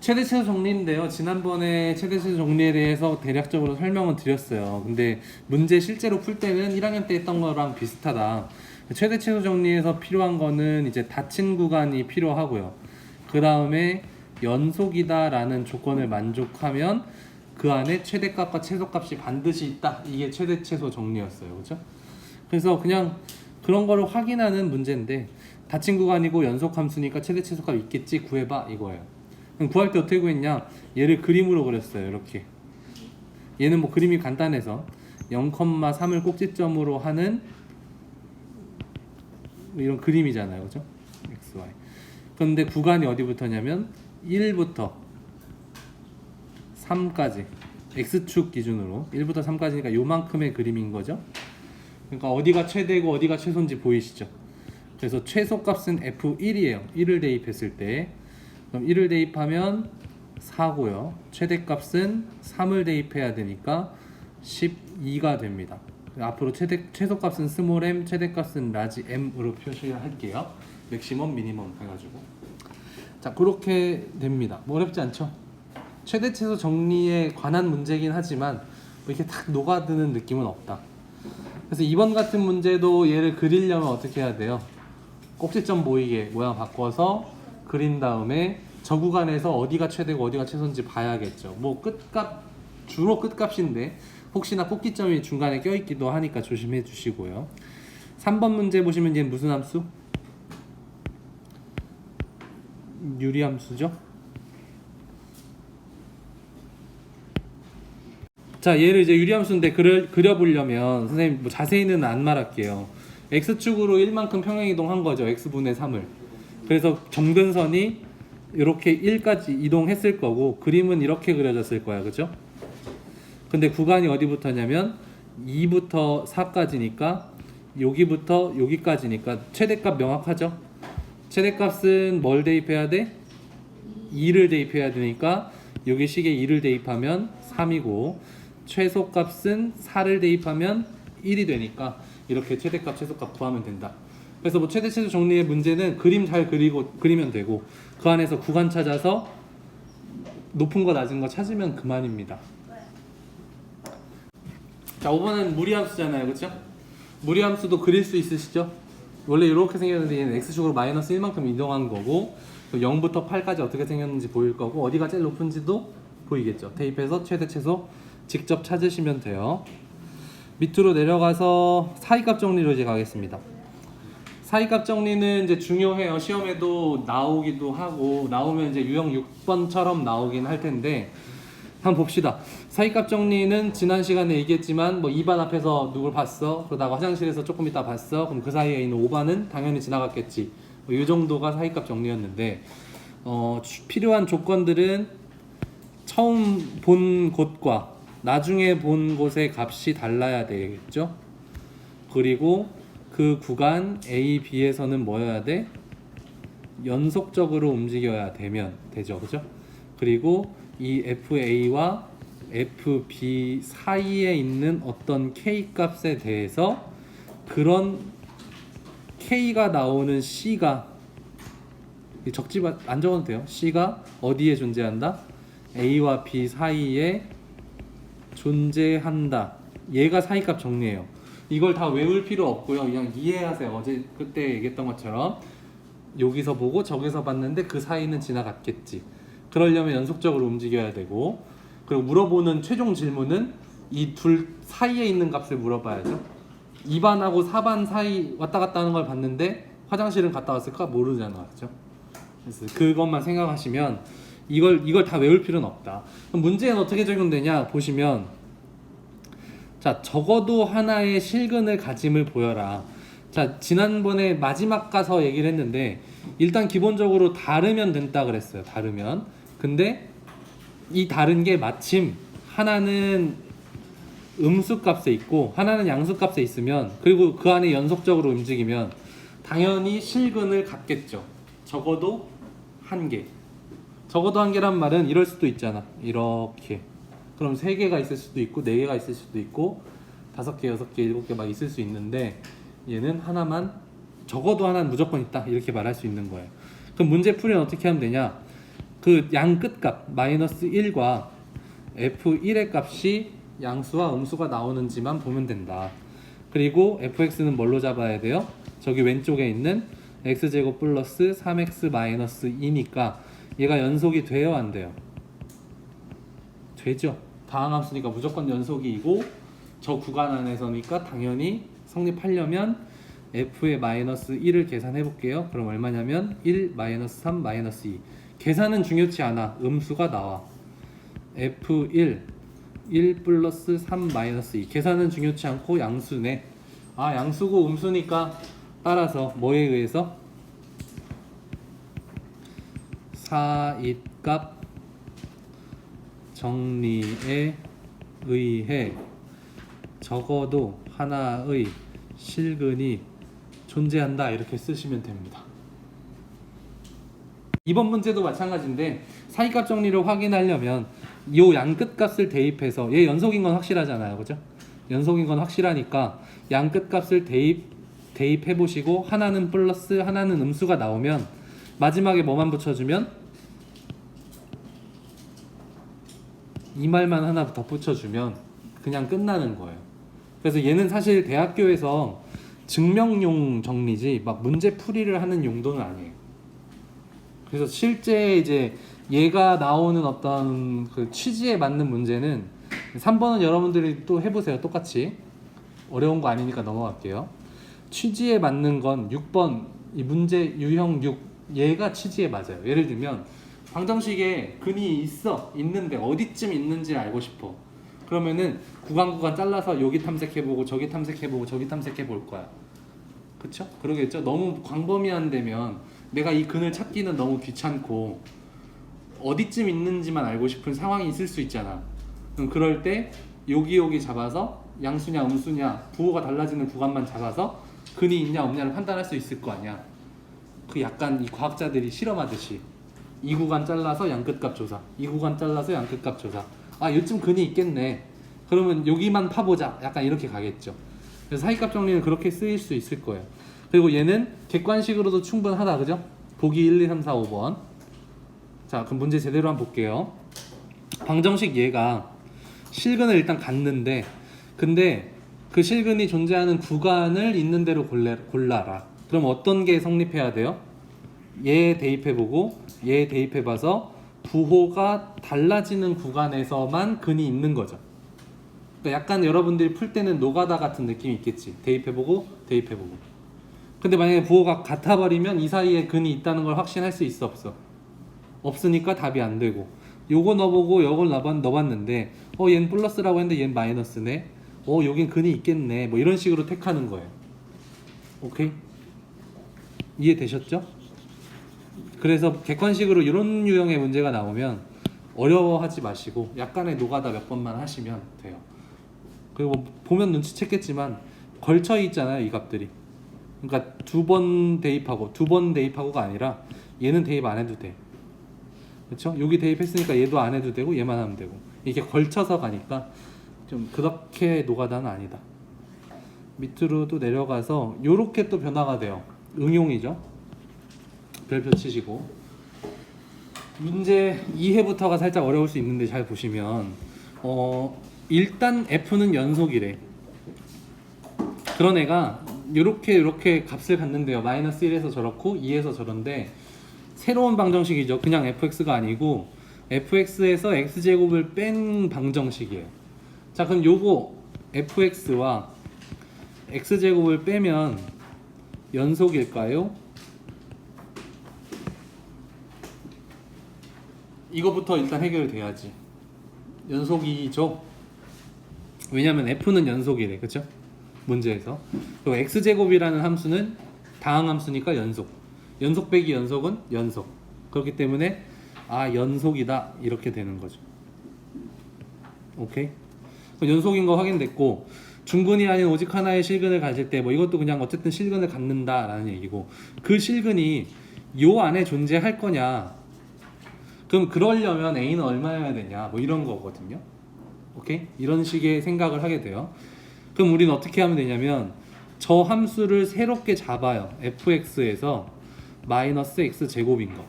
최대 최소 정리인데요. 지난번에 최대 최소 정리에 대해서 대략적으로 설명을 드렸어요. 근데 문제 실제로 풀 때는 1학년 때 했던 거랑 비슷하다. 최대 최소 정리에서 필요한 거는 이제 닫힌 구간이 필요하고요. 그 다음에 연속이다라는 조건을 만족하면 그 안에 최대값과 최소값이 반드시 있다. 이게 최대 최소 정리였어요. 그죠? 그래서 그냥 그런 거를 확인하는 문제인데 닫힌 구간이고 연속 함수니까 최대 최소값 있겠지 구해봐 이거예요. 그럼 구할 때 어떻게 구했냐? 얘를 그림으로 그렸어요. 이렇게. 얘는 뭐 그림이 간단해서 0,3을 꼭지점으로 하는 이런 그림이잖아요. 그죠? x, y. 그런데 구간이 어디부터냐면 1부터 3까지 x축 기준으로 1부터 3까지니까 요만큼의 그림인 거죠. 그러니까 어디가 최대고 어디가 최소인지 보이시죠? 그래서 최소값은 f1이에요. 1을 대입했을 때. 그럼 1을 대입하면 4고요. 최대값은 3을 대입해야 되니까 12가 됩니다. 앞으로 최소값은 스몰 m, 최대값은 라지 m으로 표시할게요. 맥시멈, 미니멈 해가지고. 자, 그렇게 됩니다. 뭐 어렵지 않죠? 최대 최소 정리에 관한 문제긴 하지만 뭐 이렇게 탁 녹아드는 느낌은 없다. 그래서 이번 같은 문제도 얘를 그리려면 어떻게 해야 돼요? 꼭지점 보이게 모양 바꿔서 그린 다음에 저 구간에서 어디가 최대고 어디가 최소인지 봐야겠죠. 뭐 끝값, 주로 끝값인데 혹시나 꼭지점이 중간에 껴있기도 하니까 조심해 주시고요. 3번 문제 보시면 얘는 무슨 함수? 유리함수죠? 자, 얘를 이제 유리함수인데 그려보려면 선생님 뭐 자세히는 안 말할게요. x축으로 1만큼 평행이동한 거죠. x분의 3을. 그래서 점근선이 이렇게 1까지 이동했을 거고 그림은 이렇게 그려졌을 거야. 그죠? 근데 구간이 어디부터냐면 2부터 4까지니까 여기부터 여기까지니까 최대값 명확하죠? 최대값은 뭘 대입해야 돼? 2를 대입해야 되니까 여기 식에 2를 대입하면 3이고 최소값은 4를 대입하면 1이 되니까 이렇게 최대값 최소값 구하면 된다. 그래서 뭐 최대 최소 정리의 문제는 그림 잘 그리면 되고 그 안에서 구간 찾아서 높은 거 낮은 거 찾으면 그만입니다. 자, 5번은 무리함수잖아요. 그렇죠? 무리함수도 그릴 수 있으시죠? 원래 이렇게 생겼는데 얘는 x축으로 마이너스 1만큼 이동한 거고 0부터 8까지 어떻게 생겼는지 보일 거고 어디가 제일 높은지도 보이겠죠. 대입해서 최대 최소 직접 찾으시면 돼요. 밑으로 내려가서 사이값 정리로 이제 가겠습니다. 사이값 정리는 이제 중요해요. 시험에도 나오기도 하고 나오면 이제 유형 6번처럼 나오긴 할 텐데 한번 봅시다. 사이값 정리는 지난 시간에 얘기했지만 뭐 2반 앞에서 누굴 봤어? 그러다가 화장실에서 조금 있다 봤어? 그럼 그 사이에 있는 5반은 당연히 지나갔겠지. 뭐 이 정도가 사이값 정리였는데 필요한 조건들은 처음 본 곳과 나중에 본 곳의 값이 달라야 되겠죠. 그리고 그 구간 A, B에서는 뭐여야 돼? 연속적으로 움직여야 되죠. 그죠? 그리고 이 FA와 FB 사이에 있는 어떤 K 값에 대해서 그런 K가 나오는 C가 적지 안 적어도 돼요. C가 어디에 존재한다? A와 B 사이에 존재한다. 얘가 사이값 정리예요. 이걸 다 외울 필요 없고요. 그냥 이해하세요. 어제 그때 얘기했던 것처럼 여기서 보고 저기서 봤는데 그 사이는 지나갔겠지. 그러려면 연속적으로 움직여야 되고 그리고 물어보는 최종 질문은 이 둘 사이에 있는 값을 물어봐야죠. 2반하고 4반 사이 왔다 갔다 하는 걸 봤는데 화장실은 갔다 왔을까? 모르잖아. 그렇죠? 그래서 그것만 생각하시면 이걸 다 외울 필요는 없다. 그럼 문제는 어떻게 적용되냐 보시면 자, 적어도 하나의 실근을 가짐을 보여라. 자, 지난번에 마지막 가서 얘기를 했는데 일단 기본적으로 다르면 된다 그랬어요. 다르면. 근데 이 다른 게 마침 하나는 음수 값에 있고 하나는 양수 값에 있으면 그리고 그 안에 연속적으로 움직이면 당연히 실근을 갖겠죠. 적어도 한 개. 적어도 한 개란 말은 이럴 수도 있잖아. 이렇게. 그럼 3개가 있을 수도 있고 4개가 있을 수도 있고 5개, 6개, 7개 막 있을 수 있는데 얘는 하나만 적어도 하나는 무조건 있다 이렇게 말할 수 있는 거예요. 그럼 문제 풀이는 어떻게 하면 되냐? 그 양 끝값 마이너스 1과 f1의 값이 양수와 음수가 나오는지만 보면 된다. 그리고 fx는 뭘로 잡아야 돼요? 저기 왼쪽에 있는 x제곱 플러스 3x 마이너스 2니까 얘가 연속이 돼요, 안 돼요? 되죠. 다항함수니까 무조건 연속이고 저 구간 안에서니까 당연히 성립하려면 f의 마이너스 1을 계산해 볼게요. 그럼 얼마냐면 1 마이너스 3 마이너스 2. 계산은 중요치 않아. 음수가 나와. f1 1 플러스 3 마이너스 2. 계산은 중요치 않고 양수네. 아, 양수고 음수니까 따라서 뭐에 의해서? 사잇값 정리에 의해 적어도 하나의 실근이 존재한다, 이렇게 쓰시면 됩니다. 이번 문제도 마찬가지인데 사이값 정리를 확인하려면 이 양 끝값을 대입해서, 얘 연속인 건 확실하잖아요, 그죠? 연속인 건 확실하니까 양 끝값을 대입해 보시고 하나는 플러스 하나는 음수가 나오면 마지막에 뭐만 붙여주면, 이 말만 하나 더 붙여주면 그냥 끝나는 거예요. 그래서 얘는 사실 대학교에서 증명용 정리지 막 문제 풀이를 하는 용도는 아니에요. 그래서 실제 이제 얘가 나오는 어떤 그 취지에 맞는 문제는 3번은 여러분들이 또 해보세요. 똑같이 어려운 거 아니니까 넘어갈게요. 취지에 맞는 건 6번 이 문제 유형 6, 얘가 취지에 맞아요. 예를 들면 방정식에 근이 있는데 어디쯤 있는지 알고 싶어. 그러면은 구간 잘라서 여기 탐색해보고 저기 탐색해보고 저기 탐색해볼 거야. 그쵸? 그러겠죠? 너무 광범위한데면 내가 이 근을 찾기는 너무 귀찮고 어디쯤 있는지만 알고 싶은 상황이 있을 수 있잖아. 그럼 그럴 때 여기 잡아서 양수냐 음수냐 부호가 달라지는 구간만 잡아서 근이 있냐 없냐를 판단할 수 있을 거 아니야. 그 약간 이 과학자들이 실험하듯이 이 구간 잘라서 양끝값 조사, 이 구간 잘라서 양끝값 조사. 아, 요쯤 근이 있겠네. 그러면 여기만 파보자. 약간 이렇게 가겠죠. 그래서 사이값 정리는 그렇게 쓰일 수 있을 거예요. 그리고 얘는 객관식으로도 충분하다, 그죠? 보기 1, 2, 3, 4, 5번. 자, 그럼 문제 제대로 한번 볼게요. 방정식 얘가 실근을 일단 갖는데, 근데 그 실근이 존재하는 구간을 있는 대로 골라라. 그럼 어떤 게 성립해야 돼요? 얘 대입해보고 얘 대입해봐서 부호가 달라지는 구간에서만 근이 있는 거죠. 그러니까 약간 여러분들이 풀 때는 노가다 같은 느낌이 있겠지. 대입해보고 대입해보고. 근데 만약에 부호가 같아버리면 이 사이에 근이 있다는 걸 확신할 수 있어, 없어? 없으니까 답이 안 되고, 요거 넣어보고 요걸 넣어봤는데 얘는 플러스라고 했는데 얘는 마이너스네. 여긴 근이 있겠네. 뭐 이런 식으로 택하는 거예요. 오케이? 이해되셨죠? 그래서 객관식으로 이런 유형의 문제가 나오면 어려워하지 마시고 약간의 노가다 몇 번만 하시면 돼요. 그리고 보면 눈치챘겠지만 걸쳐 있잖아요, 이 값들이. 그러니까 두 번 대입하고가 아니라 얘는 대입 안 해도 돼. 그렇죠? 여기 대입했으니까 얘도 안 해도 되고 얘만 하면 되고, 이게 걸쳐서 가니까 좀 그렇게 노가다는 아니다. 밑으로도 내려가서 요렇게 또 변화가 돼요. 응용이죠. 별표 치시고. 문제 2회부터가 살짝 어려울 수 있는데 잘 보시면 일단 F는 연속이래. 그런 애가 요렇게 값을 갖는데요. 마이너스 1에서 저렇고 2에서 저런데 새로운 방정식이죠. 그냥 fx가 아니고 fx에서 x제곱을 뺀 방정식이에요. 자, 그럼 요거 fx와 x제곱을 빼면 연속일까요? 이거부터 일단 해결돼야지. 연속이죠. 왜냐면 f는 연속이래, 그쵸? 문제에서. 그리고 x제곱이라는 함수는 다항함수니까 연속 빼기 연속은 연속. 그렇기 때문에 연속이다, 이렇게 되는 거죠. 오케이? 연속인 거 확인됐고, 중근이 아닌 오직 하나의 실근을 가질 때 뭐 이것도 그냥 어쨌든 실근을 갖는다 라는 얘기고, 그 실근이 요 안에 존재할 거냐, 그럼 그러려면 A는 얼마여야 되냐, 뭐 이런 거거든요. 오케이? 이런 식의 생각을 하게 돼요. 그럼 우리는 어떻게 하면 되냐면 저 함수를 새롭게 잡아요. fx에서 마이너스 x 제곱인 거.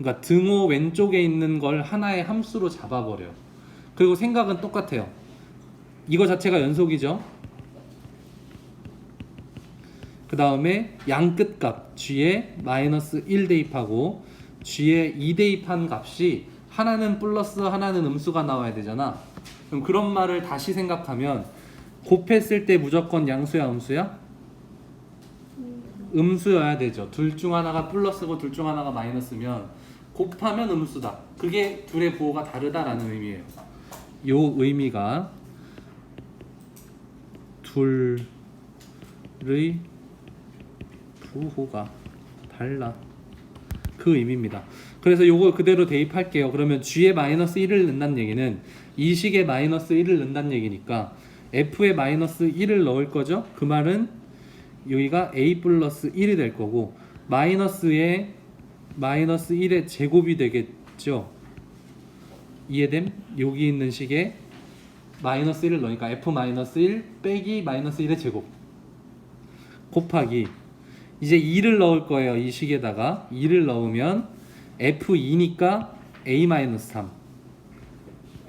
그러니까 등호 왼쪽에 있는 걸 하나의 함수로 잡아버려요. 그리고 생각은 똑같아요. 이거 자체가 연속이죠. 그 다음에 양 끝값 g에 마이너스 1 대입하고 g에 2 대입한 값이 하나는 플러스 하나는 음수가 나와야 되잖아. 그럼 그런 말을 다시 생각하면 곱했을 때 무조건 양수야 음수야? 음수여야 되죠. 둘 중 하나가 플러스고 둘 중 하나가 마이너스면 곱하면 음수다. 그게 둘의 부호가 다르다라는 의미예요. 요 의미가 둘의 부호가 달라. 그 의미입니다. 그래서 요거 그대로 대입할게요. 그러면 g에 마이너스 1을 넣는다는 얘기는 이 식에 마이너스 1을 넣는다는 얘기니까 f에 마이너스 1을 넣을 거죠. 그 말은 여기가 a 플러스 1이 될 거고 마이너스에 마이너스 1의 제곱이 되겠죠. 이해됨? 여기 있는 식에 마이너스 1을 넣으니까 f 마이너스 1 빼기 마이너스 1의 제곱 곱하기 이제 2를 넣을 거예요. 이 식에다가 2를 넣으면 f2니까 a-3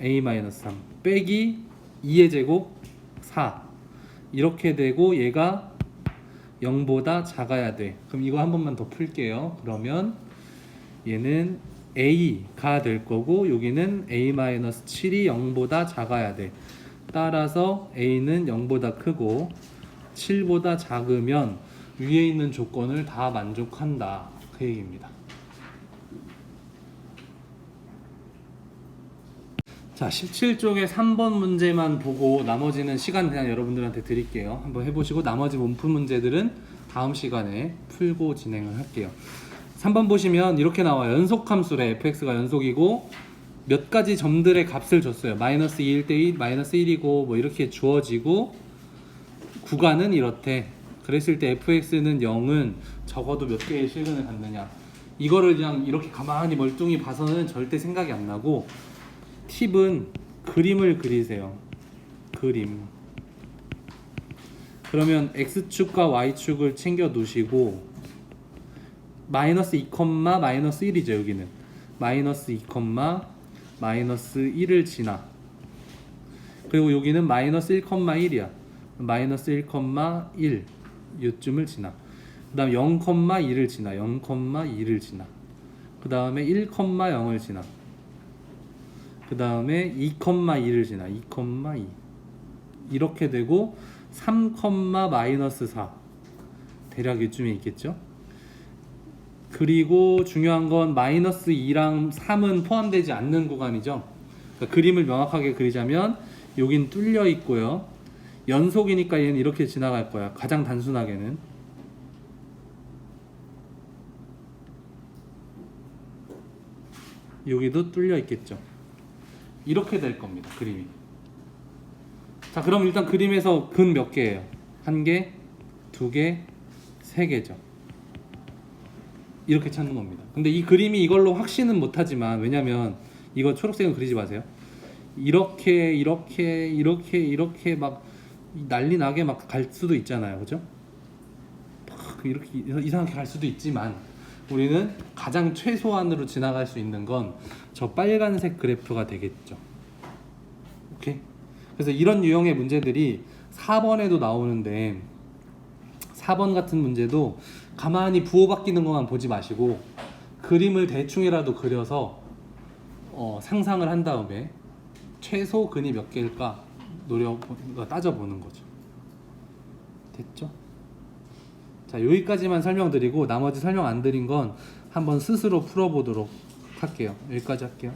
a-3 빼기 2의 제곱 4 이렇게 되고 얘가 0보다 작아야 돼. 그럼 이거 한 번만 더 풀게요. 그러면 얘는 a가 될 거고 여기는 a-7이 0보다 작아야 돼. 따라서 a는 0보다 크고 7보다 작으면 위에 있는 조건을 다 만족한다. 그 얘기입니다. 자, 17쪽의 3번 문제만 보고 나머지는 시간 그냥 여러분들한테 드릴게요. 한번 해보시고 나머지 문풀 문제들은 다음 시간에 풀고 진행을 할게요. 3번 보시면 이렇게 나와요. 연속함수래. fx가 연속이고 몇 가지 점들의 값을 줬어요. 마이너스 2일 때 1, 마이너스 1이고 뭐 이렇게 주어지고 구간은 이렇대. 그랬을 때 fx는 0은 적어도 몇 개의 실근을 갖느냐. 이거를 그냥 이렇게 가만히 멀뚱히 봐서는 절대 생각이 안 나고 팁은 그림을 그리세요. 그림. 그러면 x축과 y축을 챙겨 놓으시고 마이너스 2, 마이너스 1이죠. 여기는 마이너스 2, 마이너스 1을 지나. 그리고 여기는 마이너스 1,1이야. 마이너스 1,1 요쯤을 지나. 그 다음 0,2를 지나. 0,2를 지나. 그 다음에 1,0을 지나. 그 다음에 2,2를 지나. 2,2 이렇게 되고 3, 마이너스 4 대략 이쯤에 있겠죠. 그리고 중요한 건 마이너스 2랑 3은 포함되지 않는 구간이죠. 그러니까 그림을 명확하게 그리자면 여긴 뚫려 있고요. 연속이니까 얘는 이렇게 지나갈 거야. 가장 단순하게는. 여기도 뚫려 있겠죠. 이렇게 될 겁니다. 그림이. 자, 그럼 일단 그림에서 근 몇 개예요? 1개, 2개, 3개죠. 이렇게 찾는 겁니다. 근데 이 그림이 이걸로 확신은 못하지만 왜냐면 이거 초록색은 그리지 마세요. 이렇게 막 난리 나게 막 갈 수도 있잖아요. 그죠? 막 이렇게 이상하게 갈 수도 있지만 우리는 가장 최소한으로 지나갈 수 있는 건 저 빨간색 그래프가 되겠죠. 오케이? 그래서 이런 유형의 문제들이 4번에도 나오는데 4번 같은 문제도 가만히 부호 바뀌는 것만 보지 마시고 그림을 대충이라도 그려서 상상을 한 다음에 최소 근이 몇 개일까 따져보는 거죠. 됐죠? 자, 여기까지만 설명드리고 나머지 설명 안 드린 건 한번 스스로 풀어보도록 할게요. 여기까지 할게요.